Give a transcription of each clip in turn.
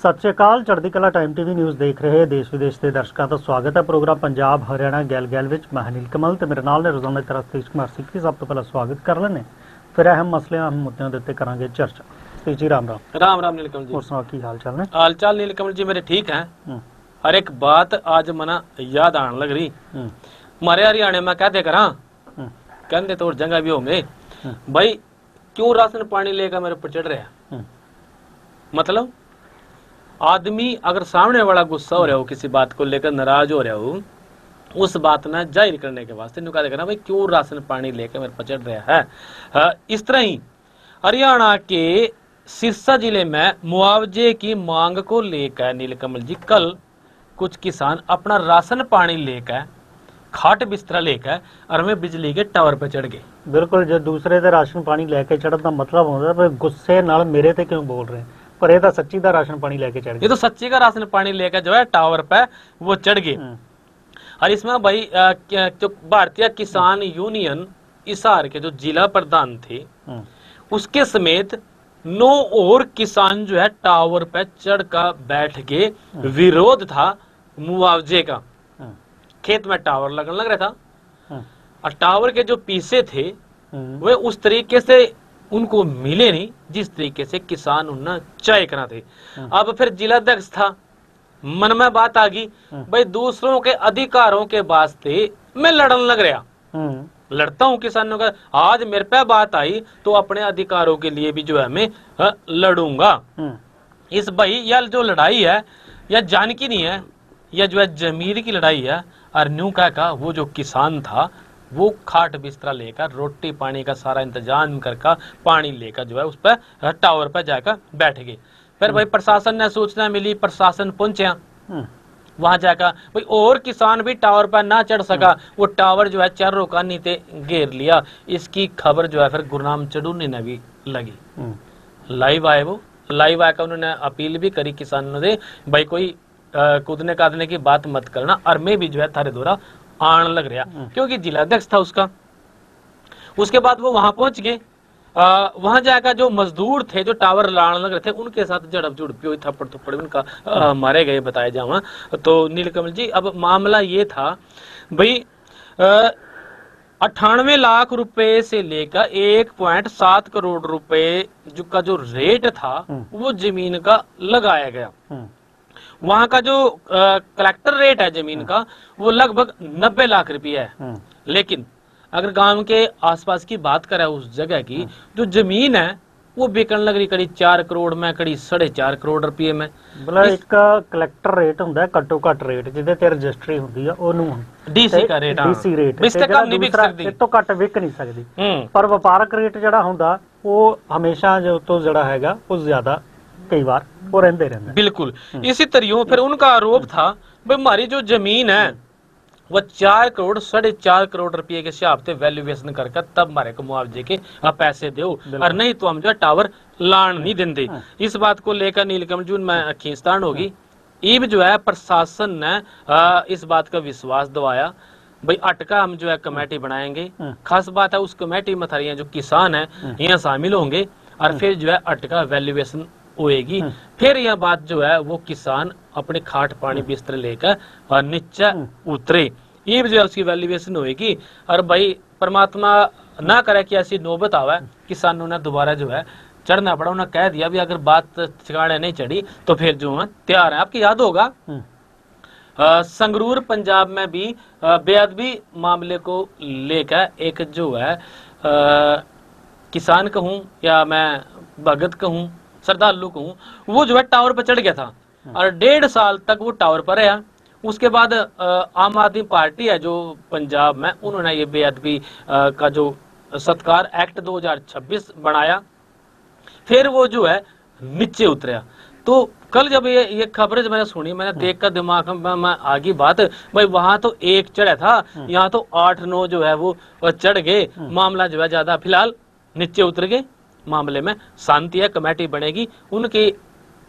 सत श्री अकाल। चढ़दी कला टाइम टीवी न्यूज़ देख रहे देश विदेश के दर्शकों का स्वागत है। प्रोग्राम पंजाब हरियाणा गैल गैल विच मैं नील कमल ते मेरे नाल ने रोजाना की तरह सतीश कुमार सिक्की। सब तो पहला स्वागत कर लेने, फिर अहम मसले अहम मुद्दों के उत्ते करांगे चर्चा। सतीश जी राम राम। राम राम नील कमल जी। और सुनाओ की हाल चाल ने? हाल चाल नील कमल जी मेरे ठीक हैं। हर एक बात आज मना याद आने लग रही। हमारे हरियाणा में कहते करा कहते तो और जगह भी होंगे भाई, क्यों राशन पानी लेकर मेरे ऊपर चढ़ रहा है। मतलब आदमी अगर सामने वाला गुस्सा हो रहा हो, किसी बात को लेकर नाराज हो रहा हो, उस बात में जाहिर करने के वास्ते कहते करा भाई क्यों राशन पानी लेकर मेरे पर चढ़ रहा है। इस तरह ही हरियाणा के सिरसा जिले में मुआवजे की मांग को लेकर नीलकमल जी कल कुछ किसान अपना राशन पानी लेकर खाट बिस्तरा लेकर और में बिजली के टावर पर चढ़ गए। बिल्कुल, जो दूसरे दे राशन पानी लैके चढ़न का मतलब होता है गुस्से नाल मेरे ते क्यों बोल रहे हैं, पर ये तो सच्ची का राशन पानी लेके चढ़ गए। ये तो सच्ची का राशन पानी लेकर जो है टावर पे वो चढ़ गए। और इसमें भाई जो भारतीय किसान यूनियन हिसार के जो जिला प्रधान थे उसके समेत 9 और किसान जो है टावर पे चढ़ कर बैठ के विरोध था मुआवजे का। खेत में टावर लगने लग रहा था और टावर के जो पीछे थे वे उस तरीके से उनको मिले नहीं जिस तरीके से किसान उन्हें चाहे करा थे। अब फिर जिलाध्यक्ष था, मन में बात आ गई भाई दूसरों के अधिकारों के वास्ते मैं लड़न लग रहा, लड़ता हूं किसानों का। आज मेरे पे बात आई तो अपने अधिकारों के लिए भी जो है मैं लड़ूंगा। इस भाई यह जो लड़ाई है यह जान की नहीं है, यह जो है जमीर की लड़ाई है। और न्यू का वो जो किसान था वो खाट बिस्तरा लेकर रोटी पानी का सारा इंतजाम करके पानी लेकर जो है उस पर टावर पर जाकर बैठ गए। फिर भाई प्रशासन ने सूचना मिली, प्रशासन पहुंचा वहां जाकर भाई और किसान भी टावर पर ना चढ़ सका, वो टावर जो है चारों का नीचे घेर लिया। इसकी खबर जो है फिर गुरनाम चढ़ूनी ने भी लगी। लाइव आए, वो लाइव आकर उन्होंने अपील भी करी किसानों से भाई कोई कूदने कादने की बात मत करना, और मैं भी जो है थारे द्वारा आने लग रहा, क्योंकि जिलाध्यक्ष था उसका। उसके बाद वो वहां पहुंच गए। वहां जाकर जो मजदूर थे जो टावर लाने लग रहे थे उनके साथ झड़प झुड़पी हुई, थप्पड़ थप्पड़ उनका मारे गए बताए जावा। तो नीलकमल जी अब मामला ये था भाई 98 लाख रुपए से लेकर 1.7 करोड़ रुपए का जो रेट था वो जमीन का लगाया गया। वहां का जो कलेक्टर रेट है जमीन का वो लगभग 90 लाख रुपया है। लेकिन अगर गांव के आसपास की बात करें उस जगह की जो जमीन है वो बिकन लग रही कड़ी 4 करोड़ में, कड़ी 4.5 करोड़ रुपये में। मतलब एक कलेक्टर रेट हुंदा घट्टो घट रेट जिहदे ते रजिस्ट्री हुंदी है ओनू डीसी का रेट, डीसी रेट इससे कम नहीं बिक सकदी, इस तो घट विक नहीं सकदी। पर व्यापारक रेट जिहड़ा हुंदा वो हमेशा जो तो जिहड़ा हैगा वो ज्यादा कई बार वो रहंदे रहंदे। बिल्कुल इसी तरह फिर उनका आरोप था भाई हमारी जो जमीन है वह 4 करोड़ 4.5 करोड़ रुपए के हिसाब से वैल्यूएशन करके तब हमारे को मुआवजे के पैसे दो, और नहीं तो हम जो टावर लान नहीं देंगे। इस बात को लेकर नीलकमल जी में खींचतान होगी। ये जो है प्रशासन ने इस बात का विश्वास दिवाया भाई अटका हम जो है कमेटी बनाएंगे। खास बात है उस कमेटी में थारियां जो किसान है यहाँ शामिल होंगे और फिर जो है अटका वैल्यूएशन होएगी। फिर यह बात जो है वो किसान अपने खाट पानी बिस्तर लेकर नीचे उतरे, ये जो है उसकी वैल्यूएशन होएगी। और भाई परमात्मा ना करे कि ऐसी नौबत आवे किसानों ने दोबारा जो है चढ़ना पड़ा। उन्होंने कह दिया भी अगर बात ठिकाने नहीं चढ़ी तो फिर जो है तैयार है। आपकी याद होगा संगरूर पंजाब में भी बेअदबी मामले को लेकर एक जो है किसान कहूं या मैं भगत कहूं श्रद्धालु कहूं वो जो है टावर पर चढ़ गया था और 1.5 साल तक वो टावर पर रहा। उसके बाद आम आदमी पार्टी है जो पंजाब में उन्होंने ये बेअदबी का जो सत्कार एक्ट 2026 बनाया, फिर वो जो है नीचे उतरा। तो कल जब ये खबर मैंने सुनी मैंने देख कर दिमाग में आ गई बात भाई वहां तो एक चढ़ा था, यहाँ तो 8-9 जो है वो चढ़ गए। मामला जो है ज्यादा फिलहाल नीचे उतर गए। मामले में शांति है, कमेटी बनेगी, उनकी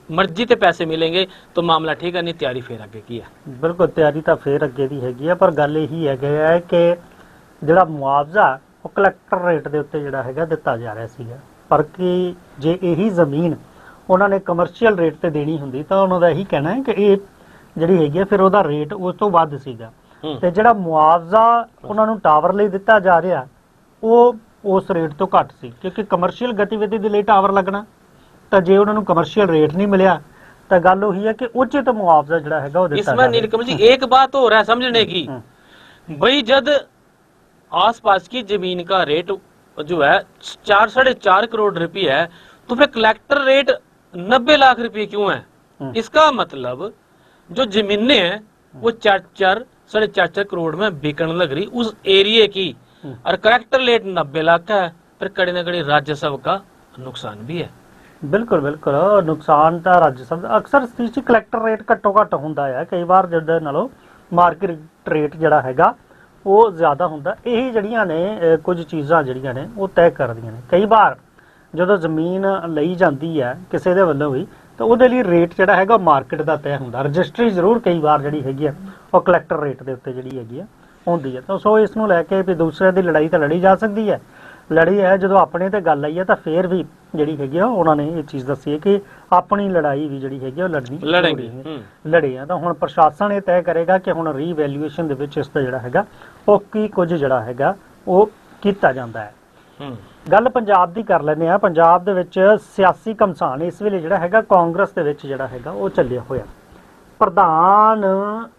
मर्जी ते पैसे मिलेंगे तो मामला ठीक है, नहीं तैयारी फिर अगे की है। बिल्कुल तैयारी तो फिर अगे दी हैगी है, पर गल यही है कि जिहड़ा मुआवजा वो कलैक्टर रेट के उत्ते जिहड़ा हैगा दिता जा रहा सीगा, पर कि जे यही जमीन ਉਹਨਾਂ ਨੇ ਕਮਰਸ਼ੀਅਲ ਰੇਟ ਤੇ ਦੇਣੀ ਹੁੰਦੀ ਤਾਂ ਉਹਨਾਂ ਦਾ ਇਹੀ ਕਹਿਣਾ ਹੈ ਕਿ ਇਹ ਜਿਹੜੀ ਹੈਗੀ ਆ ਫਿਰ ਉਹਦਾ ਰੇਟ ਉਸ ਤੋਂ ਵੱਧ ਸੀਗਾ ਤੇ ਜਿਹੜਾ ਮੁਆਵਜ਼ਾ ਉਹਨਾਂ ਨੂੰ ਟਾਵਰ ਲਈ ਦਿੱਤਾ ਜਾ ਰਿਹਾ ਉਹ ਉਸ ਰੇਟ ਤੋਂ ਘੱਟ ਸੀ ਕਿਉਂਕਿ ਕਮਰਸ਼ੀਅਲ ਗਤੀਵਿਧੀ ਦੇ ਲਈ ਟਾਵਰ ਲੱਗਣਾ ਤਾਂ ਜੇ ਉਹਨਾਂ ਨੂੰ ਕਮਰਸ਼ੀयल रेट नहीं मिला तो गल वही है कि उचित मुआवजा जड़ा है वो दिता इसमें नीलकमल जी एक बात और है समझने की, भाई जब आसपास की जमीन का रेट जो है 4-4.5 करोड़ रुपए है तो फिर कलेक्टर रेट 90 लाख रुपए क्यों है? इसका मतलब जो जमीनें हैं वो 4-4-4.5 करोड़ में बिकने लग रही उस एरिया की, और कलेक्टर रेट 90 लाख है, फिर कड़ी ना कड़ी राजस्व का नुकसान भी है। बिल्कुल बिल्कुल नुकसान तो राजस्व अक्सर स्थिति कलैक्टर रेट घट्टो घट हुंदा है, कई बार जिहदे नालों मार्केट रेट जिहड़ा हैगा वो ज़्यादा हुंदा। यही जड़ियां ने कुछ चीज़ां जड़ियां ने वो तय करदियां ने। कई बार जदों जमीन लई जाती है किसी दे वल्लों भी तो उहदे लई रेट जिहड़ा हैगा मार्केट दा तय हुंदा, रजिस्ट्री जरूर कई बार जिहड़ी हैगी है वो कलैक्टर रेट दे उत्ते जिहड़ी हैगी है हुंदी है। तो सो इस नूं लैके भी दूसरे दी लड़ाई तो लड़ी जा सकती है, लड़ी है जो अपने ते गल आई है तो फिर भी जिहड़ी हैगी है उन्होंने ये चीज़ दसी है कि अपनी लड़ाई भी जिहड़ी हैगी है लड़नी लड़ी है। तो हुण प्रशासन ये तय करेगा कि हुण रीवैल्यूएशन दे विच इसदा जिहड़ा हैगा वो की कुछ जिहड़ा हैगा वो कीता जांदा है। गल पंजाब दी कर लैंदे आ। पंजाब दे विच सियासी घमसान इस वेले जिहड़ा हैगा कांग्रेस दे विच जिहड़ा हैगा वो ਚੱਲਿਆ होया। प्रधान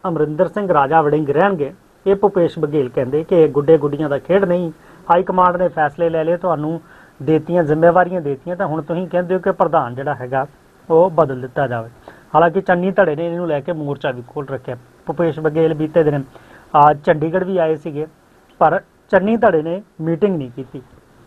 अमरिंदर सिंह राजा वड़िंग रहणगे। ये भूपेश बघेल कहंदे कि गुड्डे गुड्डियां दा खेड नहीं, हाई कमांड ने फैसले ले लए, तुहानूं देतियां जिम्मेवारियां देतियां तो हुण तुसीं कहंदे हो कि प्रधान जिहड़ा हैगा वो बदल दिता जाए। हालांकि चन्नी धड़े ने इहनूं लैके मोर्चा भी खोल रखिया। भूपेश बघेल बीते दिन चंडीगढ़ भी आए सीगे पर चन्नी धड़े ने मीटिंग नहीं की,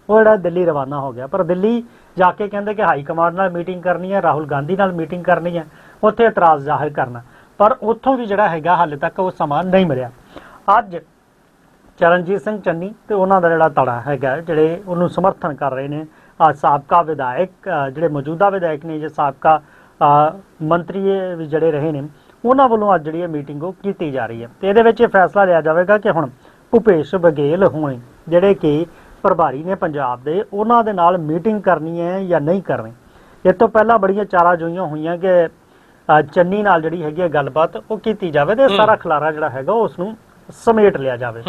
वो जिहड़ा दिल्ली रवाना हो गया। पर दिल्ली जाके कहंदे कि हाई कमांड नाल मीटिंग करनी है, राहुल गांधी नाल मीटिंग करनी है, उत्थे इतराज़ जाहिर करना, पर उत्थों भी जिहड़ा हैगा हाले तक वो समा नहीं मिलिया। अज चरणजीत सिंह चन्नी ते उन्हां दा जिहड़ा धड़ा हैगा जिहड़े उहनूं समर्थन कर रहे ने साबका विधायक जिहड़े मौजूदा विधायक ने जे साबका मंत्री भी जिहड़े रहे ने उन्हां वल्लों अज जिहड़ी मीटिंग वो कीती जा रही है। ते इहदे विच फैसला लिया जाएगा कि हुण भूपेश बघेल होणे जिहड़े कि प्रभारी ने पंजाब दे उन्हां दे नाल मीटिंग करनी है या नहीं करनी। इस तो पहला बड़ियां चारा जोइयां होईयां कि चन्नी नाल जिहड़ी हैगी गलबात वो कीती जावे ते सारा खलारा जिहड़ा हैगा उसनूं समेट लिया जावे।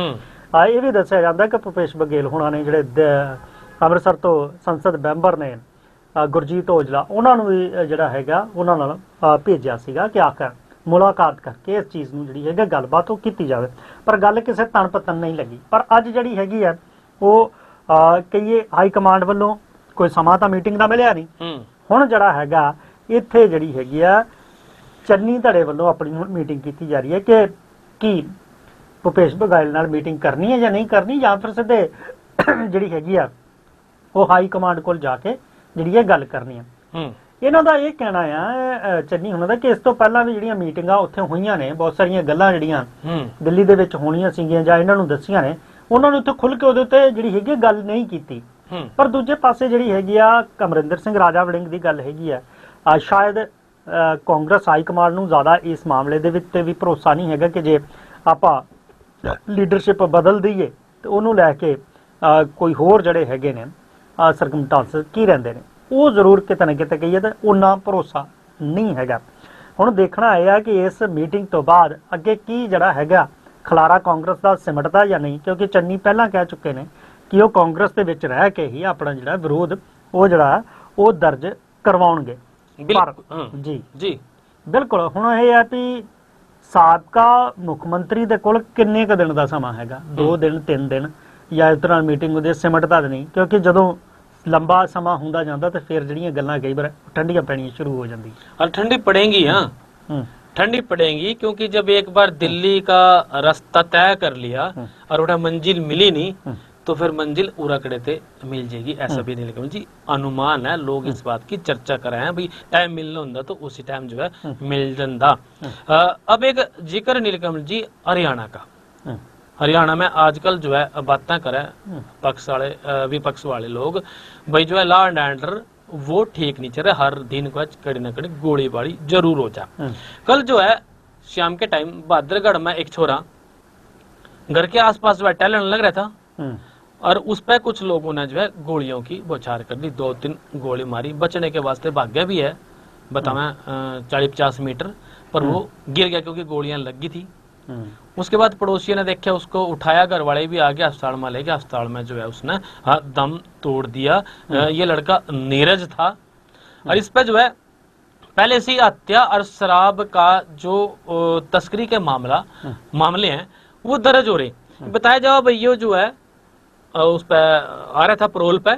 ये भी दस्सिया जाता है कि भूपेश बघेल हुणां ने जिहड़े अमृतसर तो संसद मैंबर ने गुरजीत औजला उन्होंने भी जिहड़ा हैगा उन्हां नाल भेजिया सीगा कि आकर मुलाकात करके इस चीज़ नूं जिहड़ी हैगी गलबात वो कीती जावे, पर गल किसी तन पतन नहीं लगी। पर अज जिहड़ी हैगी है वो कहिए हाई कमांड वल्लों कोई समा तां मीटिंग दा मिलिया नहीं। हुण जिहड़ा हैगा इत्थे जिहड़ी हैगी आ चन्नी धड़े वल्लों अपनी मीटिंग की जा रही है कि भूपेश बघेल नाल मीटिंग करनी है या नहीं करनी, या फिर सीधे जिहड़ी हैगी आ वो हाई कमांड कोल जाके जिहड़ी है गल करनी है। इन्हां दा ये कहना है चन्नी हुणां दा कि इस तो पहला भी जिहड़ियां मीटिंगां उत्थे होईयां ने, बहुत सारियां गल्लां जिहड़ियां दिल्ली दे विच होणीआं सीगीआं जां इन्हां नूं दस्सियां ने, उन्हां नूं उत्थे खुल के उहदे उत्ते जिहड़ी हैगी गल नहीं कीती। पर दूजे पासे जिहड़ी हैगी आ अमरिंदर सिंह राजा वड़िंग दी गल हैगी आ शायद कांग्रेस हाई कमांड नूं ज़्यादा इस मामले दे विच भी भरोसा नहीं हैगा कि जे आपां लीडरशिप बदल दईए तो उन्होंने लैके कोई होर जड़े हैगे ने सरकमस्टांस की रहिंदे ने वो जरूर किते ना किते कहिए तो उन्ना भरोसा नहीं हैगा। हुण देखना यह है कि इस मीटिंग तो बाद अगे की जड़ा हैगा खलारा कांग्रेस का सिमटदा या नहीं, क्योंकि चन्नी पहला कह चुके हैं कि वो कांग्रेस के विच रह के ही अपना जिहड़ा विरोध वो जड़ा वो दर्ज करवाउणगे। जी जी बिल्कुल। हुण यह है भी साबका मुख मंत्री दे कोल किन्ने क दिन का समा हैगा, 2 दिन 3 दिन या इस तरह मीटिंग होंदी सिमटदा नहीं, क्योंकि जदों लंबा समा हुंदा जांदा तो फिर जिहड़ियां गल्लां कई बार ठंडियां पैणियां शुरू हो जांदी और ठंडी पड़ेंगी। हाँ ठंडी पड़ेंगी क्योंकि जब एक बार दिल्ली का रास्ता तय कर लिया और उड़ा मंजिल मिली नहीं तो फिर मंजिल उराकड़े ते मिल जाएगी, ऐसा भी नीलकमल जी अनुमान है। लोग इस बात की चर्चा कर रहे हैं भाई टाइम मिलना होंदा तो उसी टाइम जो है मिल जाता। अब एक जिक्र नीलकमल जी हरियाणा का। हरियाणा में आजकल जो है बातें करें पक्ष वाले विपक्ष वाले लोग भाई जो है लॉ एंड ऑर्डर वो ठीक नहीं चल रहा, हर दिन को कड़ी ना कड़ी गोलीबारी जरूर हो जा। कल जो है शाम के टाइम बहादुरगढ़ में एक छोरा घर के आसपास जो है टहलने लग रहा था और उस पर कुछ लोगों ने जो है गोलियों की बौछार कर दी, 2-3 गोली मारी, बचने के वास्ते भाग्य भी है बतावा 40-50 मीटर, पर वो गिर गया क्योंकि गोलियां लग गई थी। उसके बाद पड़ोसियों ने देखा, उसको उठाया, घर वाले भी आ गए, अस्पताल में ले गया, अस्पताल में जो है उसने दम तोड़ दिया। ये लड़का नीरज था और इस पे जो है पहले से ही हत्या और शराब का जो तस्करी के मामले हैं वो दर्ज हो रहे। बताया जाओ भाई ये जो है उस पे आ रहा था, पैरोल पे,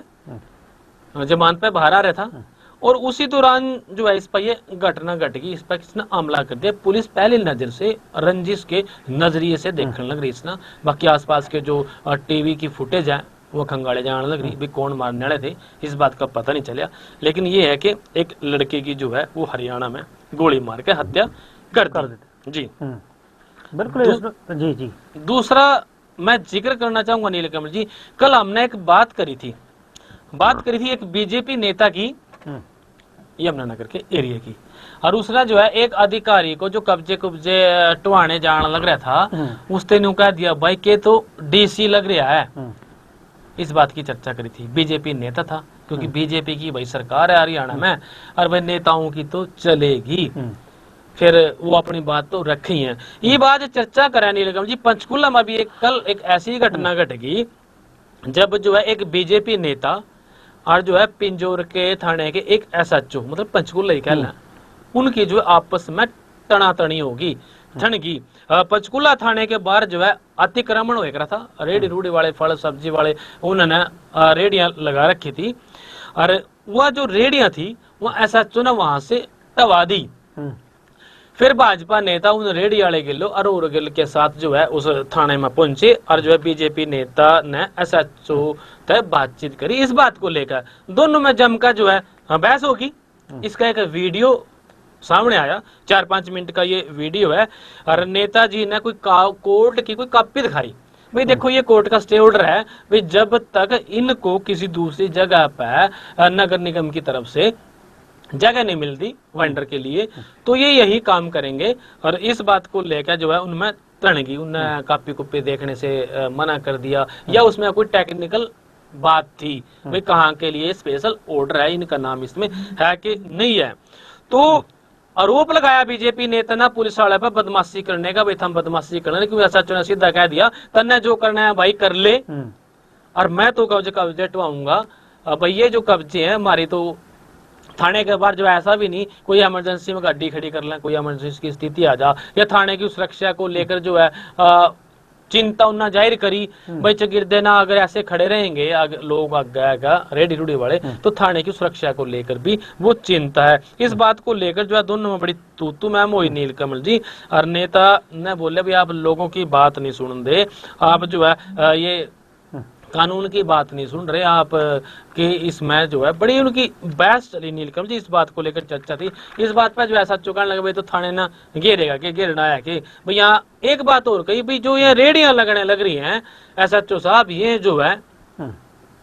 जमानत पे बाहर आ रहा था, और उसी दौरान जो है इस पर ये घटना घट गई, इस पर किसने हमला कर दिया। पुलिस पहली नजर से रंजिश के नजरिए से देखने लग रही इसना, बाकी आसपास के जो टीवी की फुटेज है वो खंगाले जाने लग रही, भी कौन मारने वाले थे इस बात का पता नहीं चला। लेकिन ये है कि एक लड़के की जो है वो हरियाणा में गोली मार के हत्या कर देते जी। बिल्कुल जी जी। दूसरा मैं जिक्र करना चाहूंगा नीलकमल जी, कल हमने एक बात करी थी एक बीजेपी नेता की, यमुनानगर के एरिया की, और उसने जो है एक अधिकारी को जो कब्जे टुहाने जाने लग रहा था, उसने न्यू कह दिया भाई के तो डीसी लग रहा है। इस बात की चर्चा करी थी, बीजेपी नेता था, क्योंकि बीजेपी की भाई सरकार है हरियाणा में, और भाई नेताओं की तो चलेगी, फिर वो अपनी बात तो रखी है। ये बात चर्चा करें नीलकमल जी, पंचकुला में भी कल एक ऐसी घटना घटेगी जब जो है एक बीजेपी नेता और जो है पिंजौर के थाने के एक एसएचओ, मतलब पंचकुला ही कहना, उनकी जो आपस में तनातनी होगी, ठनगी। पंचकुला थाने के बाहर जो है अतिक्रमण हो रहा था, रेडी रूडी वाले, फल सब्जी वाले, उन्होंने रेडियां लगा रखी थी, और वह जो रेडियां थी वह एसएचओ ने वहां से टवा दी। फिर भाजपा नेता उन रेडी वाले गिल्लो अरोर गिल के साथ जो है उस थाने में पहुंचे, और जो है बीजेपी नेता ने एसएचओ तक बातचीत करी। इस बात को लेकर दोनों में जमकर जो है बहस होगी। इसका एक वीडियो सामने आया, 4-5 मिनट का ये वीडियो है, और नेताजी ने कोई कोर्ट की कोई कॉपी दिखाई, भाई देखो ये कोर्ट का स्टे ऑर्डर है, भाई जब तक इनको किसी दूसरी जगह पर नगर निगम की तरफ से जगह नहीं मिलती वेंडर के लिए, तो ये यही काम करेंगे। और इस बात को लेकर जो है उनमें तड़गी, उन्हें कॉपी कुपी देखने से मना कर दिया, या उसमें कोई टेक्निकल बात थी, भाई कहाँ के लिए स्पेशल ऑर्डर है, इनका नाम इसमें है कि नहीं है। तो आरोप लगाया बीजेपी नेता ने पुलिस वाले पर बदमाशी करने का, भाई हम बदमाशी करने, क्योंकि ऐसा सीधा कह दिया तन्ने जो करना है भाई कर ले, और मैं तो कब्जे टवाऊंगा। भाई ये जो कब्जे हैं हमारी, तो थाने के बाहर जो ऐसा भी नहीं कोई इमरजेंसी में गाड़ी खड़ी कर लें, कोई इमरजेंसी की स्थिति आ जा, या थाने की सुरक्षा को लेकर जो है चिंता उन्हें जाहिर करी, भाई चगिर्दे ना अगर ऐसे खड़े रहेंगे लोग आगे रेडी रूडी वाले, तो थाने की सुरक्षा को लेकर भी वो चिंता है। इस बात को लेकर जो है दोनों में बड़ी तू मैम हुई नीलकमल जी, और नेता ने बोले भाई आप लोगों की बात नहीं सुन दे, आप जो है ये कानून की बात नहीं सुन रहे आप, कि इसमें जो है बड़ी उनकी बहस चली नीलकमल जी, इस बात को लेकर चर्चा थी। इस बात पर जो ऐसा चुकाने लगे भाई तो थाने ना घेरेगा कि घेरना है कि भाई। यहाँ एक बात और कही, भाई जो ये रेडियां लगने लग रही हैं एसएचओ साहब, ये जो है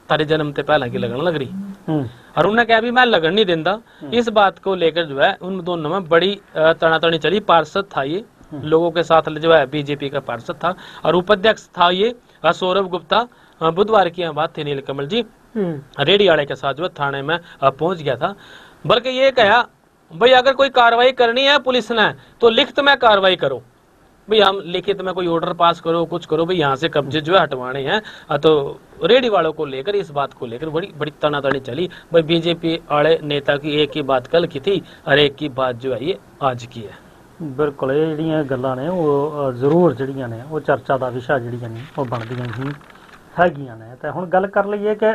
तारे जन्म से पहले की लगने लग रही, और उन्हें क्या भी मैं लगन नहीं देता। इस बात को लेकर जो है उन दोनों में बड़ी तनातनी चली। पार्षद था ये, लोगों के साथ जो है बीजेपी का पार्षद था, और उपाध्यक्ष था ये सौरभ गुप्ता। बुधवार की बात थी नीलकमल जी, रेडी वाले के साथ जो थाने में पहुंच गया था, बल्कि ये कहा भाई अगर कोई कार्रवाई करनी है पुलिस ने तो लिखित में कार्रवाई करो, भाई हम लिखित में कोई ऑर्डर पास करो, कुछ करो, भाई यहाँ से कब्जे जो है हटवाने हैं। तो रेडी वालों को लेकर, इस बात को लेकर बड़ी बड़ी तनातनी चली। भाई बीजेपी वाले नेता की एक ही बात कल की थी और एक ही बात जो है ये आज की है। बिल्कुल ये ਜਿਹੜੀਆਂ ਗੱਲਾਂ ਨੇ ਉਹ ਜ਼ਰੂਰ ਜਿਹੜੀਆਂ ਨੇ ਉਹ ਚਰਚਾ ਦਾ ਵਿਸ਼ਾ ਜਿਹੜੀਆਂ ਨੇ ਉਹ ਬਣਦੀਆਂ ਹੀ ਹੈਗੀਆਂ ਨੇ। ਤੇ ਹੁਣ ਗੱਲ ਕਰ ਲਈਏ ਕਿ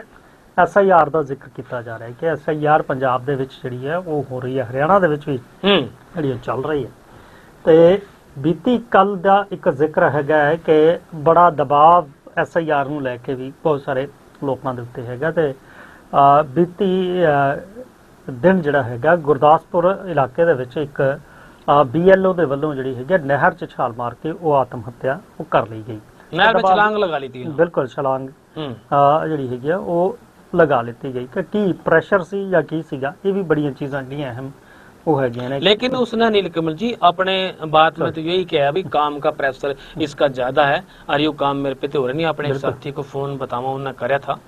SIR ਦਾ ਜ਼ਿਕਰ ਕੀਤਾ ਜਾ ਰਿਹਾ ਹੈ ਕਿ SIR ਪੰਜਾਬ ਦੇ ਵਿੱਚ ਜਿਹੜੀ ਹੈ ਉਹ ਹੋ ਰਹੀ ਹੈ, ਹਰਿਆਣਾ ਦੇ ਵਿੱਚ ਵੀ ਜਿਹੜੀ ਚੱਲ ਰਹੀ ਹੈ। ਤੇ ਬੀਤੀ ਕੱਲ ਦਾ ਇੱਕ ਜ਼ਿਕਰ ਹੈਗਾ ਹੈ ਕਿ ਬੜਾ ਦਬਾਅ SIR ਨੂੰ ਲੈ ਕੇ ਵੀ ਬਹੁਤ ਸਾਰੇ ਲੋਕਾਂ ਦੇ ਉੱਤੇ ਹੈਗਾ। ਤੇ ਬੀਤੀ ਦਿਨ ਜਿਹੜਾ ਹੈਗਾ ਗੁਰਦਾਸਪੁਰ ਇਲਾਕੇ ਦੇ ਵਿੱਚ ਇੱਕ BLO ਦੇ ਵੱਲੋਂ ਜਿਹੜੀ ਹੈਗੀ ਨਹਿਰ 'ਚ ਛਾਲ ਮਾਰ ਕੇ ਉਹ ਆਤਮ ਹੱਤਿਆ ਉਹ ਕਰ ਲਈ ਗਈ। नहर में छलांग लगा ली थी, बिल्कुल छलांग ਜਿਹੜੀ ਹੈਗੀ ਉਹ ਲਗਾ ਲਿੱਤੀ ਗਈ। ਕਿ ਕੀ ਪ੍ਰੈਸ਼ਰ ਸੀ ਜਾਂ ਕੀ ਸੀਗਾ, ਇਹ ਵੀ ਬੜੀਆਂ ਚੀਜ਼ਾਂ ਜਿਹੜੀਆਂ ਅਹਿਮ वो है ने। लेकिन उसने नीलकमल जी अपने बात में तो यही कहा भी काम का प्रेशर इसका ज्यादा है और ये काम मेरे पे तो हो रहा नहीं। अपने एक साथी को फोन बतावा उन्होंने कराया था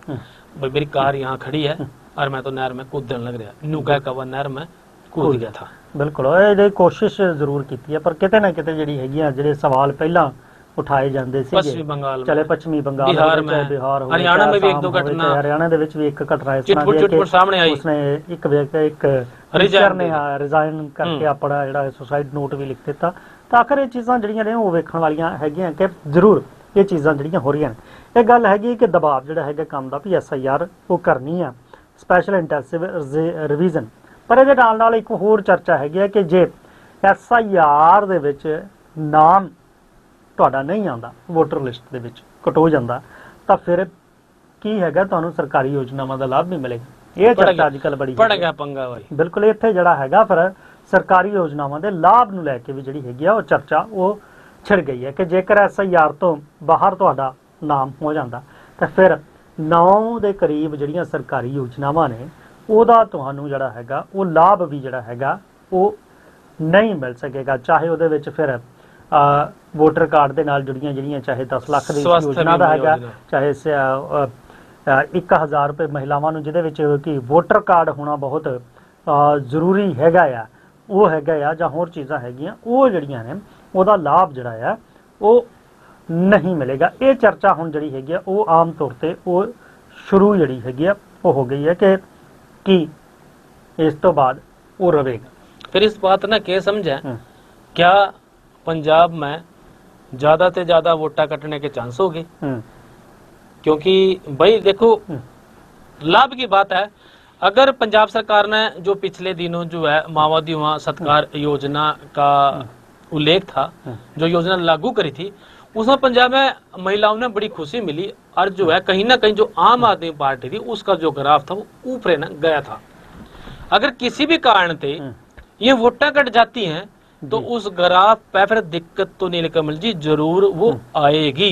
भाई मेरी कार यहाँ खड़ी है और मैं तो नहर में कूदने लग रहा नुका कवा नहर में कूद गया था। बिल्कुल ਇਹ ਕੋਸ਼ਿਸ਼ ਜ਼ਰੂਰ ਕੀਤੀ ਹੈ ਪਰ ਕਿਤੇ ਨਾ ਕਿਤੇ ਜਿਹੜੀ ਹੈਗੀਆਂ ਜਿਹੜੇ ਸਵਾਲ ਪਹਿਲਾਂ ਉਠਾਏ ਜਾਂਦੇ ਸੀਗੇ पश्चिमी बंगाल ਚਲੇ ਪੱਛਮੀ ਬੰਗਾਲ बिहार ਹੋਵੇ, ਚਾਹੇ में, ਬਿਹਾਰ ਹੋਵੇ, हरियाणा में भी एक दो ਆਸਾਮ ਹੋਵੇ, घटना ਚਾਹੇ ਹਰਿਆਣਾ ਦੇ ਵਿੱਚ ਵੀ ਇੱਕ ਘਟਨਾ ਇਸ ਤਰ੍ਹਾਂ ਦੀ चिटपुट ਹੈ चिटपुट सामने आई। ਉਸਨੇ ਇੱਕ ਵਿਅਕਤੀ ਇੱਕ ਟੀਚਰ ਨੇ ਰਿਜ਼ਾਈਨ ਕਰਕੇ ਆਪਣਾ ਜਿਹੜਾ ਸੁਸਾਈਡ ਨੋਟ ਵੀ ਲਿਖ ਦਿੱਤਾ। ਤਾਂ ਆਖਰ ਇਹ ਚੀਜ਼ਾਂ ਜਿਹੜੀਆਂ ਨੇ ਉਹ ਵੇਖਣ ਵਾਲੀਆਂ ਹੈਗੀਆਂ ਕਿ ਜ਼ਰੂਰ ਇਹ ਚੀਜ਼ਾਂ ਜਿਹੜੀਆਂ ਹੋ ਰਹੀਆਂ ਨੇ। ਇਹ ਗੱਲ ਹੈਗੀ ਕਿ ਦਬਾਅ ਜਿਹੜਾ ਹੈਗਾ ਕੰਮ ਦਾ ਵੀ SIR ਉਹ ਕਰਨੀ ਆ, ਸਪੈਸ਼ਲ ਇੰਟੈਂਸਿਵ ਰਿਵੀਜ਼ਨ। ਪਰ ਇਹਦੇ ਨਾਲ ਇੱਕ ਹੋਰ ਚਰਚਾ ਹੈਗੀ ਹੈ ਕਿ ਜੇ SIR ਦੇ ਵਿੱਚ ਨਾਮ ਤੁਹਾਡਾ ਨਹੀਂ ਆਉਂਦਾ, ਵੋਟਰ ਲਿਸਟ ਦੇ ਵਿੱਚ ਕਟੋ ਜਾਂਦਾ, ਤਾਂ ਫਿਰ ਕੀ ਹੈਗਾ ਤੁਹਾਨੂੰ ਸਰਕਾਰੀ ਯੋਜਨਾਵਾਂ ਦਾ ਲਾਭ ਨਹੀਂ ਮਿਲੇਗਾ। ਇਹ ਚਰਚਾ ਅੱਜ ਕੱਲ੍ਹ ਬੜੀ पड़ गया पंगा भाई। ਬਿਲਕੁਲ ਇੱਥੇ ਜਿਹੜਾ ਹੈਗਾ ਫਿਰ ਸਰਕਾਰੀ ਯੋਜਨਾਵਾਂ ਦੇ ਲਾਭ ਨੂੰ ਲੈ ਕੇ ਵੀ ਜਿਹੜੀ ਹੈਗੀ ਆ ਉਹ ਚਰਚਾ ਉਹ ਛਿੜ ਗਈ ਹੈ ਕਿ ਜੇਕਰ SIR ਤੋਂ ਬਾਹਰ ਤੁਹਾਡਾ ਨਾਮ ਹੋ ਜਾਂਦਾ ਤਾਂ ਫਿਰ 9 ਦੇ ਕਰੀਬ ਜਿਹੜੀਆਂ ਸਰਕਾਰੀ ਯੋਜਨਾਵਾਂ ਨੇ ਉਹਦਾ ਤੁਹਾਨੂੰ ਜਿਹੜਾ ਹੈਗਾ ਉਹ ਲਾਭ ਵੀ ਜਿਹੜਾ ਹੈਗਾ ਉਹ ਨਹੀਂ ਮਿਲ ਸਕੇਗਾ। ਚਾਹੇ ਉਹਦੇ ਵਿੱਚ ਫਿਰ ਵੋਟਰ ਕਾਰਡ ਦੇ ਨਾਲ ਜਿਹੜੀਆਂ ਚਾਹੇ 10 ਲੱਖ ਦੀ ਯੋਜਨਾ ਦਾ ਹੈਗਾ, ਚਾਹੇ 1000 ਰੁਪਏ ਮਹਿਲਾਵਾਂ ਨੂੰ ਜਿਹਦੇ ਵਿੱਚ ਕਿ ਵੋਟਰ ਕਾਰਡ ਹੋਣਾ ਬਹੁਤ ਜ਼ਰੂਰੀ ਹੈਗਾ ਆ, ਉਹ ਹੈਗਾ ਆ, ਜਾਂ ਹੋਰ ਚੀਜ਼ਾਂ ਹੈਗੀਆਂ ਉਹ ਜਿਹੜੀਆਂ ਨੇ ਉਹਦਾ ਲਾਭ ਜਿਹੜਾ ਆ ਉਹ ਨਹੀਂ ਮਿਲੇਗਾ। ਇਹ ਚਰਚਾ ਹੁਣ ਜਿਹੜੀ ਹੈਗੀ ਆ ਉਹ ਆਮ ਤੌਰ ਤੇ ਉਹ ਸ਼ੁਰੂ ਜਿਹੜੀ ਹੈਗੀ ਆ ਉਹ ਹੋ ਗਈ ਹੈ ਕਿ ਕੀ ਇਸ ਤੋਂ ਬਾਅਦ ਉਹ ਰਹੇਗਾ। फिर इस बात ना क्या समझे क्या पंजाब में ज्यादा से ज्यादा वोटा कटने के चांस होंगे? क्योंकि भाई देखो लाभ की बात है, अगर पंजाब सरकार ने जो पिछले दिनों जो है माओवादी वहाँ सत्कार योजना का उल्लेख था, जो योजना लागू करी थी, उसमें पंजाब में महिलाओं ने बड़ी खुशी मिली और जो है कहीं ना कहीं जो आम आदमी पार्टी थी उसका जो ग्राफ था वो ऊपर ना गया था। अगर किसी भी कारण से ये वोटा कट जाती हैं तो उस ग्राफ पे फिर दिक्कत तो नीलकमल जी जरूर वो आएगी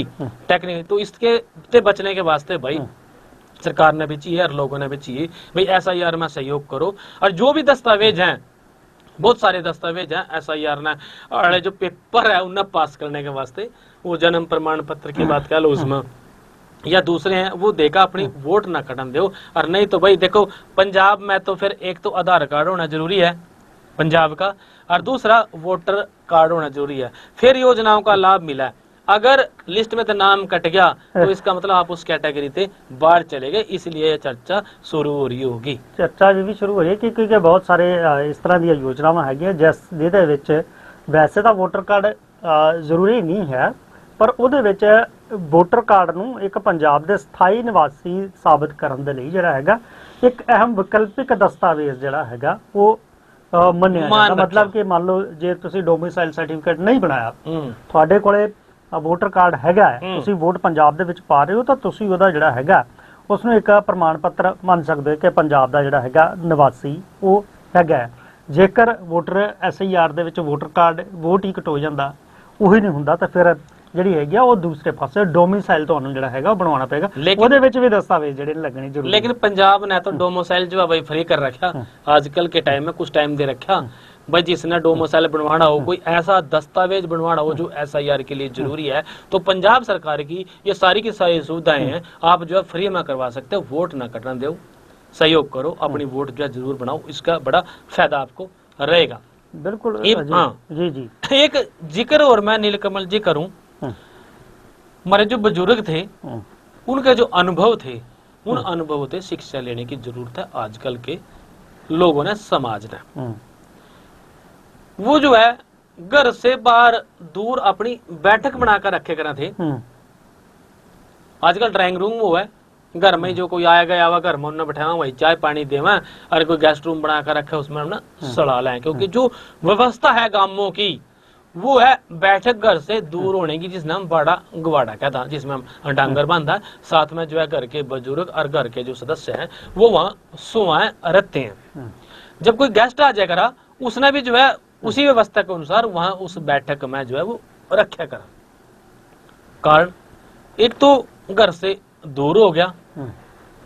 टेक्निकली। तो इसके से बचने के वास्ते भाई सरकार ने भी चाहिए और लोगों ने भी चाहिए भाई SIR में सहयोग करो। और जो भी दस्तावेज हैं, बहुत सारे दस्तावेज हैं SIR ने और जो पेपर है उन्हें पास करने के वास्ते, वो जन्म प्रमाण पत्र की बात कह लो उसमें या दूसरे हैं वो देगा, अपनी वोट ना कटन दो। और नहीं तो भाई देखो पंजाब में तो फिर एक तो आधार कार्ड होना जरूरी है पंजाब का और दूसरा वोटर कार्ड होना जरूरी है, फिर योजनाओं का लाभ मिला है। अगर लिस्ट में तो नाम कट गया तो इसका मतलब आप उस कैटेगरी से बाहर चले गए, इसलिए ये चर्चा शुरू हो रही होगी। चर्चा भी शुरू हो रही है क्योंकि बहुत सारे इस तरह दी योजनावां हैगियां जिहदे विच वैसे तो वोटर कार्ड ਜ਼ਰੂਰੀ ਨਹੀਂ ਹੈ ਪਰ ਉਹਦੇ ਵਿੱਚ ਵੋਟਰ ਕਾਰਡ ਨੂੰ ਇੱਕ ਪੰਜਾਬ ਦੇ ਸਥਾਈ ਨਿਵਾਸੀ ਸਾਬਤ ਕਰਨ ਦੇ ਲਈ ਜਿਹੜਾ ਹੈਗਾ ਇੱਕ ਅਹਿਮ ਵਿਕਲਪਿਕ ਦਸਤਾਵੇਜ਼ ਜਿਹੜਾ ਹੈਗਾ ਉਹ ਮੰਨਿਆ ਜਾਂਦਾ। ਮਤਲਬ ਕਿ ਮੰਨ ਲਓ ਜੇ ਤੁਸੀਂ ਡੋਮਿਸਾਈਲ ਸਰਟੀਫਿਕੇਟ ਨਹੀਂ ਬਣਾਇਆ, ਤੁਹਾਡੇ ਕੋਲੇ ਵੋਟਰ ਕਾਰਡ ਹੈਗਾ, ਤੁਸੀਂ ਵੋਟ ਪੰਜਾਬ ਦੇ ਵਿੱਚ ਪਾ ਰਹੇ ਹੋ, ਤਾਂ ਤੁਸੀਂ ਉਹਦਾ ਜਿਹੜਾ ਹੈਗਾ ਉਸ ਨੂੰ ਇੱਕ ਪ੍ਰਮਾਣ ਪੱਤਰ ਮੰਨ ਸਕਦੇ ਹੋ ਕਿ ਪੰਜਾਬ ਦਾ ਜਿਹੜਾ ਹੈਗਾ ਨਿਵਾਸੀ ਉਹ ਹੈਗਾ। ਜੇਕਰ ਵੋਟਰ SIR ਦੇ ਵਿੱਚ ਵੋਟਰ ਕਾਰਡ ਵੋਟ ਹੀ ਕਟੋ ਜਾਂਦਾ, ਉਹੀ ਨਹੀਂ ਹੁੰਦਾ, ਤਾਂ ਫਿਰ ਜਿਹੜੀ ਹੈਗੀ ਆ ਉਹ ਦੂਸਰੇ ਪਾਸੇ डोमिसाइल ਤੁਹਾਨੂੰ ਜਿਹੜਾ ਹੈਗਾ ਉਹ ਬਣਾਉਣਾ ਪਏਗਾ, ਉਹਦੇ ਵਿੱਚ ਵੀ ਦਸਤਾਵੇਜ਼ ਜਿਹੜੇ ਲੱਗਣੇ ਜ਼ਰੂਰੀ। लेकिन पंजाब ने तो डोमिसाइल जो है भाई फ्री कर रखा आजकल के टाइम में, कुछ टाइम दे रखा भाई जिसने डोमिसाइल बनवाना हो, कोई ऐसा दस्तावेज बनवाना हो जो SIR के लिए जरूरी है, तो पंजाब सरकार की ये सारी की सारी सुविधाएं हैं, आप जो है फ्री में करवा सकते हो। वोट ना कटना दो, सहयोग करो, अपनी वोट जो है जरूर बनाओ, इसका बड़ा फायदा आपको रहेगा। बिल्कुल हाँ जी जी। एक जिक्र और मैं नीलकमल जी करूं, हमारे जो बुजुर्ग थे उनके जो अनुभव थे, उन अनुभवों से शिक्षा लेने की जरूरत है आजकल के लोगों ने, समाज ने। वो जो है घर से बाहर दूर अपनी बैठक बनाकर रखे करा थे, आजकल ड्राइंग रूम वो है, घर में जो कोई आया गया हुआ घर में उन्हें बैठावा, वही चाय पानी देवा, और कोई गेस्ट रूम बनाकर रखे उसमें हम सड़ा लें। क्योंकि जो व्यवस्था है गांवों की वो है बैठक घर से दूर होने की, जिसने हम बड़ा गवाड़ा कहता, जिसमें हम डांगर बांधा, साथ में जो है घर के बुजुर्ग और घर के जो सदस्य हैं वो वहाँ सुवाएं रहते हैं। जब कोई गेस्ट आ जाया करा, उसने भी जो है उसी व्यवस्था के अनुसार वहाँ उस बैठक में जो है वो रखा करा। कारण एक तो घर से दूर हो गया,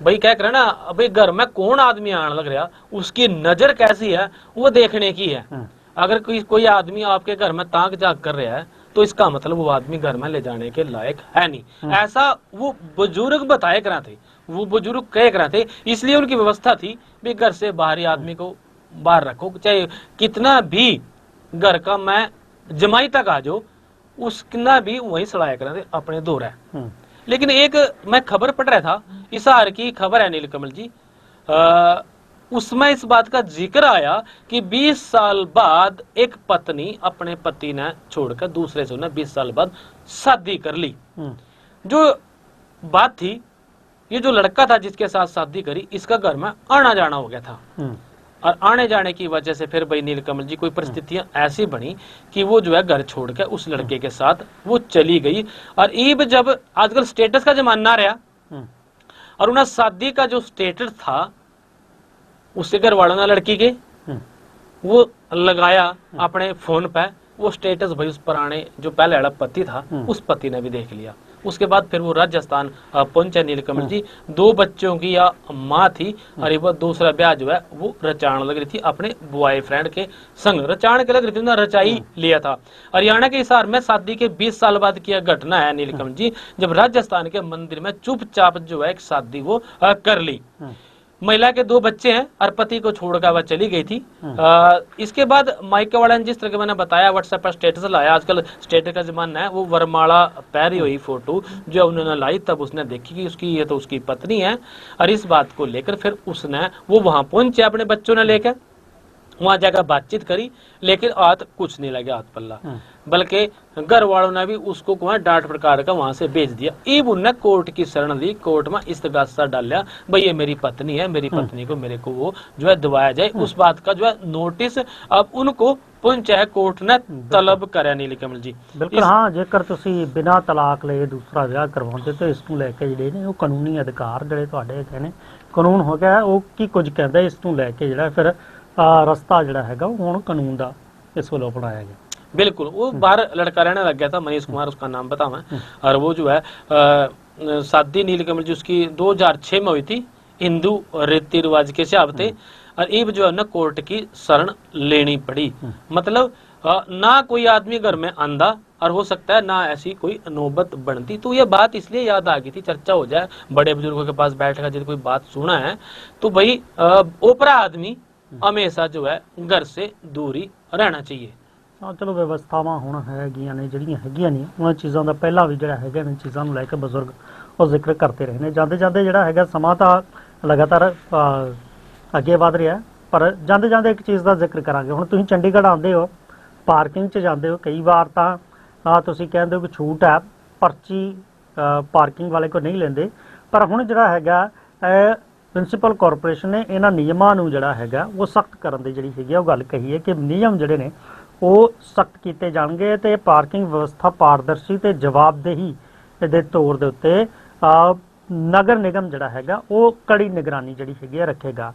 भाई क्या करे ना, अभी घर में कौन आदमी आने लग रहा, उसकी नजर कैसी है वो देखने की है। अगर कोई आदमी आपके घर में ताक झाक कर रहा है तो इसका मतलब वो आदमी घर में ले जाने के लायक है नहीं। ऐसा वो बुजुर्ग बताए करा थे, वो बुजुर्ग कहे करा थे, इसलिए उनकी व्यवस्था थी भी घर से बाहरी आदमी को बाहर रखो, चाहे कितना भी घर का मैं जमाई तक आ जाओ, उसका भी वही सड़ाया करा थे अपने दौर है। लेकिन एक मैं खबर पढ़ रहा था, हिसार की खबर है नीलकमल जी, उसमें इस बात का जिक्र आया कि 20 साल बाद एक पत्नी अपने पति ने छोड़कर दूसरे से उन्हें 20 साल बाद शादी कर ली। जो बात थी, ये जो लड़का था जिसके साथ शादी करी, इसका घर में आना जाना हो गया था, और आने जाने की वजह से फिर भाई नीलकमल जी कोई परिस्थितियां ऐसी बनी कि वो जो है घर छोड़ के उस लड़के के साथ वो चली गई। और ईब जब आजकल स्टेटस का जमाना रहा, और उन्हें शादी का जो स्टेटस था उसके घर वालों ने लड़की के वो लगाया अपने फोन पे, वो स्टेटस भाई उस पुराने जो पहले वाला पति था उस पति ने भी देख लिया। उसके बाद फिर वो राजस्थान पहुंचे नीलकमल जी, 2 बच्चों की या माँ थी, और वो दूसरा ब्याह जो है वो रचाने लग रही थी अपने बॉयफ्रेंड के संग, रचाने के लग रही थी, उन्होंने रचाई लिया था। हरियाणा के हिसार में शादी के 20 साल बाद की घटना है नीलकमल जी, जब राजस्थान के मंदिर में चुपचाप जो है एक शादी वो कर ली। महिला के 2 बच्चे हैं और पति को छोड़कर वह चली गई थी। इसके बाद माइके वाला ने जिस तरह के मैंने बताया व्हाट्सएप पर स्टेटस लाया, आजकल स्टेटस का जमाना है, वो वरमाला पहरी हुई फोटो जो उन्होंने लाई, तब उसने देखी कि उसकी ये तो उसकी पत्नी है। और इस बात को लेकर फिर उसने वो वहां पहुंचे अपने बच्चों ने लेकर, वहां जाकर बातचीत करी, लेकिन हाथ कुछ नहीं लगे, हाथ पल्ला, बल्कि घर वालों ने भी उसको डांट प्रकार का वहां से भेज दिया। ईब उन्होंने कोर्ट की शरण ली, कोर्ट में इस्तगासा डाला, भाई ये मेरी पत्नी है, मेरी पत्नी को मेरे को वो जो है दबाया जाए, उस बात का जो है नोटिस अब उनको पहुंचा है, कोर्ट ने तलब करा नीलकमल जी। बिल्कुल हाँ, जेकर ਤੁਸੀਂ ਬਿਨਾਂ ਤਲਾਕ ਲਏ ਦੂਸਰਾ ਵਿਆਹ ਕਰਵਾਉਂਦੇ ਤੇ ਇਸ ਨੂੰ ਲੈ ਕੇ ਜਿਹੜੇ ਨੇ ਉਹ ਕਾਨੂੰਨੀ ਅਧਿਕਾਰ ਜਿਹੜੇ ਤੁਹਾਡੇ ਹੈਗੇ ਨੇ, ਕਾਨੂੰਨ ਹੋ ਗਿਆ ਉਹ ਕੀ ਕੁਝ ਕਹਿੰਦਾ ਇਸ ਨੂੰ ਲੈ ਕੇ ਜਿਹੜਾ ਫਿਰ ਰਸਤਾ ਜਿਹੜਾ ਹੈਗਾ ਉਹ ਹੁਣ ਕਾਨੂੰਨ ਦਾ ਇਸ ਵੱਲੋਂ ਬਣਾਇਆ ਗਿਆ। बिल्कुल, वो बाहर लड़का रहने लग गया था, मनीष कुमार उसका नाम बतावा, और वो जो है शादी नीलकमल जी उसकी 2006 में हुई थी, हिंदू रीति रिवाज के हिसाब से, और ये जो है ना कोर्ट की शरण लेनी पड़ी। मतलब ना कोई आदमी घर में आंदा, और हो सकता है ना ऐसी कोई नौबत बनती। तो ये बात इसलिए याद आ गई थी, चर्चा हो जाए, बड़े बुजुर्गों के पास बैठकर यदि कोई बात सुना है तो भाई ओपरा आदमी हमेशा जो है घर से दूरी रहना चाहिए। ਹਾਂ ਚਲੋ ਵਿਵਸਥਾਵਾਂ ਹੁਣ ਹੈਗੀਆਂ ਨੇ ਜਿਹੜੀਆਂ ਹੈਗੀਆਂ ਨੇ, ਉਹਨਾਂ ਚੀਜ਼ਾਂ ਦਾ ਪਹਿਲਾਂ ਵੀ ਜਿਹੜਾ ਹੈਗਾ ਨੇ ਚੀਜ਼ਾਂ ਨੂੰ ਲੈ ਕੇ ਬਜ਼ੁਰਗ ਉਹ ਜ਼ਿਕਰ ਕਰਦੇ ਰਹੇ ਨੇ। ਜਾਂਦੇ ਜਾਂਦੇ ਜਿਹੜਾ ਹੈਗਾ ਸਮਾਂ ਤਾਂ ਲਗਾਤਾਰ ਅੱਗੇ ਵਧ ਰਿਹਾ, ਪਰ ਜਾਂਦੇ ਜਾਂਦੇ ਇੱਕ ਚੀਜ਼ ਦਾ ਜ਼ਿਕਰ ਕਰਾਂਗੇ। ਹੁਣ ਤੁਸੀਂ ਚੰਡੀਗੜ੍ਹ ਆਉਂਦੇ ਹੋ, ਪਾਰਕਿੰਗ 'ਚ ਜਾਂਦੇ ਹੋ, ਕਈ ਵਾਰ ਤਾਂ ਤੁਸੀਂ ਕਹਿੰਦੇ ਹੋ ਕਿ ਛੂਟ ਹੈ, ਪਰਚੀ ਪਾਰਕਿੰਗ ਵਾਲੇ ਕੋ ਨਹੀਂ ਲੈਂਦੇ, ਪਰ ਹੁਣ ਜਿਹੜਾ ਹੈਗਾ ਪ੍ਰਿੰਸੀਪਲ ਕਾਰਪੋਰੇਸ਼ਨ ਨੇ ਇਹਨਾਂ ਨਿਯਮਾਂ ਨੂੰ ਜਿਹੜਾ ਹੈਗਾ ਉਹ ਸਖਤ ਕਰਨ ਦੀ ਜਿਹੜੀ ਹੈਗੀ ਉਹ ਗੱਲ ਕਹੀ ਹੈ ਕਿ ਨਿਯਮ ਜਿਹੜੇ ਨੇ ਉਹ ਸਖਤ ਕੀਤੇ ਜਾਣਗੇ ਤੇ ਪਾਰਕਿੰਗ ਵਿਵਸਥਾ ਪਾਰਦਰਸ਼ੀ ਤੇ ਜਵਾਬਦੇਹੀ ਦੇ ਤੌਰ ਦੇ ਉੱਤੇ ਨਗਰ ਨਿਗਮ ਜਿਹੜਾ ਹੈਗਾ ਉਹ ਕੜੀ ਨਿਗਰਾਨੀ ਜਿਹੜੀ ਹੈਗੀ ਰੱਖੇਗਾ।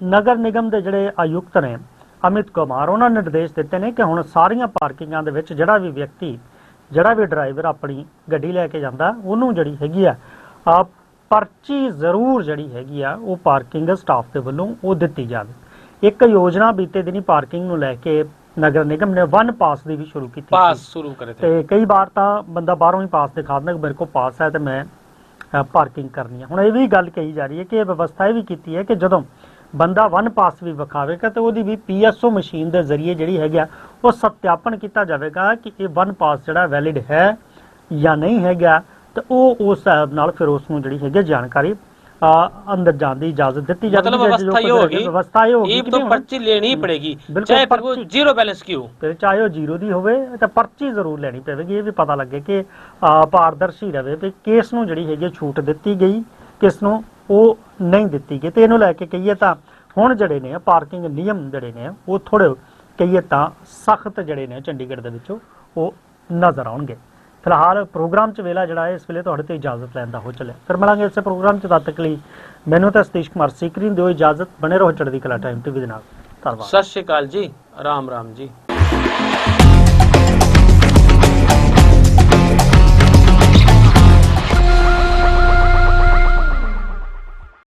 ਨਗਰ ਨਿਗਮ ਦੇ ਜਿਹੜੇ ਆਯੁਕਤ ਨੇ ਅਮਿਤ ਕੁਮਾਰ, ਉਹਨਾਂ ਨੇ ਨਿਰਦੇਸ਼ ਦਿੱਤੇ ਨੇ ਕਿ ਹੁਣ ਸਾਰੀਆਂ ਪਾਰਕਿੰਗਾਂ ਦੇ ਵਿੱਚ ਜਿਹੜਾ ਵੀ ਵਿਅਕਤੀ, ਜਿਹੜਾ ਵੀ ਡਰਾਈਵਰ ਆਪਣੀ ਗੱਡੀ ਲੈ ਕੇ ਜਾਂਦਾ, ਉਹਨੂੰ ਜਿਹੜੀ ਹੈਗੀ ਆ ਪਰਚੀ ਜ਼ਰੂਰ ਜਿਹੜੀ ਹੈਗੀ ਆ ਉਹ ਪਾਰਕਿੰਗ ਸਟਾਫ ਦੇ ਵੱਲੋਂ ਉਹ ਦਿੱਤੀ ਜਾਵੇ। ਇੱਕ ਯੋਜਨਾ ਬੀਤੇ ਦਿਨੀ ਪਾਰਕਿੰਗ ਨੂੰ ਲੈ ਕੇ ਨਗਰ ਨਿਗਮ ਨੇ 1 ਪਾਸ ਦੀ ਵੀ ਸ਼ੁਰੂ ਕੀਤੀ ਤੇ ਕਈ ਵਾਰ ਤਾਂ ਬੰਦਾ ਬਾਹਰੋਂ ਹੀ ਪਾਸ ਦਿਖਾ ਦਿੰਦਾ ਕਿ ਮੇਰੇ ਕੋਲ ਪਾਸ ਹੈ ਤੇ ਮੈਂ ਪਾਰਕਿੰਗ ਕਰਨੀ ਹੈ। ਹੁਣ ਇਹ ਵੀ ਗੱਲ ਕਹੀ ਜਾ ਰਹੀ ਹੈ ਕਿ ਇਹ ਵਿਵਸਥਾ ਇਹ ਵੀ ਕੀਤੀ ਹੈ ਕਿ ਜਦੋਂ ਬੰਦਾ 1 ਪਾਸ ਵੀ ਵਿਖਾਵੇਗਾ ਤੇ ਉਹਦੀ ਵੀ PSO ਮਸ਼ੀਨ ਦੇ ਜ਼ਰੀਏ ਜਿਹੜੀ ਹੈਗਾ ਉਹ ਸਤਿਆਪਨ ਕੀਤਾ ਜਾਵੇਗਾ ਕਿ ਇਹ 1 ਪਾਸ ਜਿਹੜਾ ਵੈਲਿਡ ਹੈ ਜਾਂ ਨਹੀਂ ਹੈਗਾ, ਤੇ ਉਹ ਉਸ ਹਿਸਾਬ ਨਾਲ ਫਿਰ ਉਸ ਨੂੰ ਜਿਹੜੀ ਹੈਗੀ ਜਾਣਕਾਰੀ अंदर जाने की इजाजत दी जाएगी। मतलब व्यवस्था ही होगी तो पर्ची लेनी ही पड़ेगी, चाहे फिर वो जीरो बैलेंस की हो, फिर चाहे वो जीरो दी होवे तो पर्ची जरूर लेनी पवेगी। ये भी पता लगे कि पारदर्शी रहे भी किस नूं जिहड़ी हैगी छूट दित्ती गई, किस नूं ਉਹ नहीं दित्ती गई। तो ਇਹਨੂੰ ਲੈ ਕੇ ਕਹੀਏ ਤਾਂ ਹੁਣ ਜਿਹੜੇ ਨੇ ਪਾਰਕਿੰਗ ਨਿਯਮ ਜਿਹੜੇ ਨੇ ਉਹ ਥੋੜੇ ਕਹੀਏ ਤਾਂ ਸਖਤ ਜਿਹੜੇ ਨੇ ਚੰਡੀਗੜ੍ਹ ਦੇ ਵਿੱਚੋਂ ਉਹ ਨਜ਼ਰ ਆਉਣਗੇ। ਫਿਲਹਾਲ ਪ੍ਰੋਗਰਾਮ 'ਚ ਵੇਲਾ ਜਿਹੜਾ ਹੈ ਇਸ ਵੇਲੇ ਤੁਹਾਡੇ ਤੋਂ ਇਜਾਜ਼ਤ ਲੈਣ ਦਾ ਹੋ ਚੱਲਿਆ। ਫਿਰ ਮਿਲਾਂਗੇ ਇਸੇ ਪ੍ਰੋਗਰਾਮ 'ਚ, ਤਦ ਤੱਕ ਲਈ ਮੈਨੂੰ ਤਾਂ ਸਤੀਸ਼ ਕੁਮਾਰ ਸੀਕਰੀ ਨੂੰ ਦਿਓ ਇਜਾਜ਼ਤ। ਬਣੇ ਰਹੋ ਚੜ੍ਹਦੀ ਕਲਾ ਟਾਈਮ ਟੀਵੀ ਦੇ ਨਾਲ। ਧੰਨਵਾਦ। ਸਤਿ ਸ਼੍ਰੀ ਅਕਾਲ ਜੀ, ਰਾਮ ਰਾਮ ਜੀ।